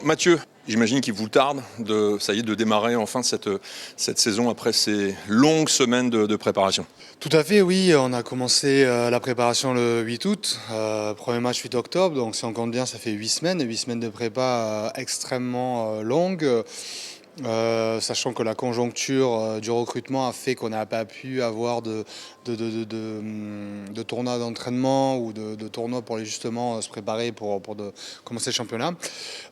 Mathieu, j'imagine qu'il vous tarde de démarrer enfin cette saison après ces longues semaines de préparation. Tout à fait, oui. On a commencé la préparation le 8 août. Premier match 8 octobre. Donc, si on compte bien, ça fait 8 semaines. 8 semaines de prépa extrêmement longues. Sachant que la conjoncture du recrutement a fait qu'on n'a pas pu avoir de tournois d'entraînement ou de tournois pour justement se préparer pour commencer le championnat.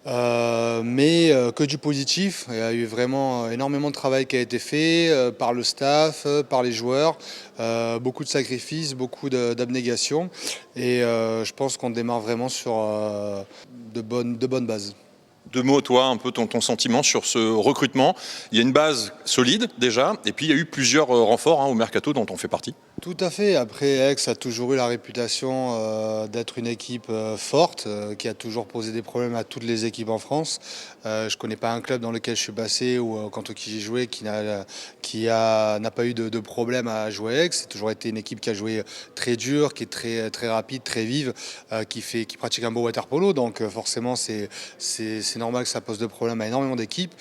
Mais que du positif. Il y a eu vraiment énormément de travail qui a été fait par le staff, par les joueurs. Beaucoup de sacrifices, beaucoup d'abnégation. Et je pense qu'on démarre vraiment sur de bonnes bases. Deux mots, toi, un peu ton sentiment sur ce recrutement. Il y a une base solide déjà, et puis il y a eu plusieurs renforts au mercato dont on fait partie. Tout à fait. Après, Aix a toujours eu la réputation d'être une équipe forte, qui a toujours posé des problèmes à toutes les équipes en France. Je ne connais pas un club dans lequel je suis passé ou contre qui j'ai joué qui n'a pas eu de problème à jouer à Aix. C'est toujours été une équipe qui a joué très dur, qui est très rapide, très vive, qui pratique un beau water polo. Donc forcément, c'est normal que ça pose de problème à énormément d'équipes.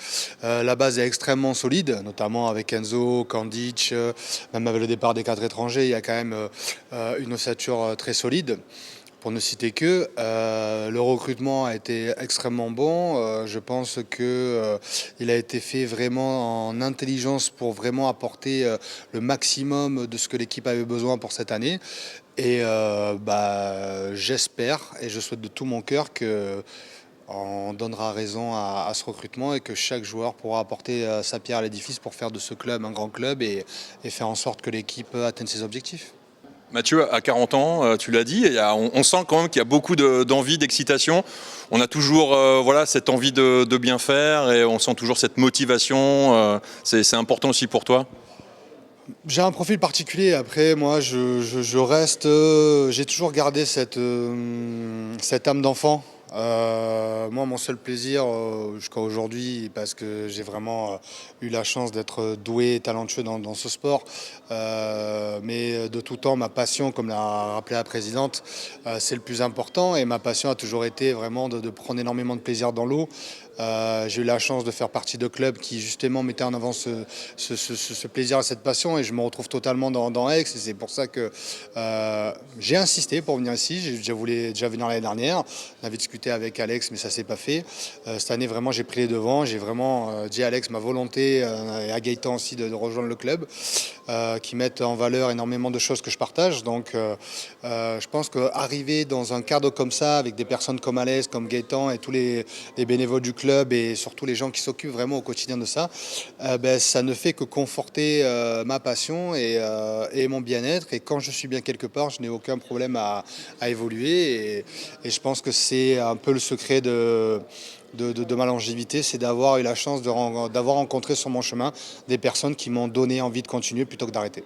La base est extrêmement solide, notamment avec Enzo, Kandic, même avec le départ des 4 étrangers. Il y a quand même une ossature très solide. Pour ne citer que, le recrutement a été extrêmement bon. Je pense qu'il a été fait vraiment en intelligence pour vraiment apporter le maximum de ce que l'équipe avait besoin pour cette année. Et j'espère et je souhaite de tout mon cœur qu'on donnera raison à ce recrutement et que chaque joueur pourra apporter sa pierre à l'édifice pour faire de ce club un grand club et faire en sorte que l'équipe atteigne ses objectifs. Mathieu, à 40 ans, tu l'as dit, on sent quand même qu'il y a beaucoup d'envie, d'excitation. On a toujours cette envie de bien faire et on sent toujours cette motivation. C'est important aussi pour toi? J'ai un profil particulier. Après, moi, je reste. J'ai toujours gardé cette âme d'enfant. Moi, mon seul plaisir jusqu'à aujourd'hui, parce que j'ai vraiment eu la chance d'être doué et talentueux dans ce sport, mais de tout temps, ma passion, comme l'a rappelé la présidente, c'est le plus important. Et ma passion a toujours été vraiment de prendre énormément de plaisir dans l'eau. J'ai eu la chance de faire partie de clubs qui justement mettaient en avant ce plaisir et cette passion et je me retrouve totalement dans Aix et c'est pour ça que j'ai insisté pour venir ici. Je voulais déjà venir l'année dernière, on avait discuté avec Alex mais ça s'est pas fait. Cette année vraiment j'ai pris les devants, j'ai vraiment dit à Alex ma volonté et à Gaëtan aussi de rejoindre le club qui mettent en valeur énormément de choses que je partage. Donc je pense qu'arriver dans un cadre comme ça avec des personnes comme Alex, comme Gaëtan et tous les bénévoles du club et surtout les gens qui s'occupent vraiment au quotidien de ça, ça ne fait que conforter ma passion et mon bien-être. Et quand je suis bien quelque part, je n'ai aucun problème à évoluer. Et je pense que c'est un peu le secret de ma longévité, c'est d'avoir eu la chance d'avoir rencontré sur mon chemin des personnes qui m'ont donné envie de continuer plutôt que d'arrêter.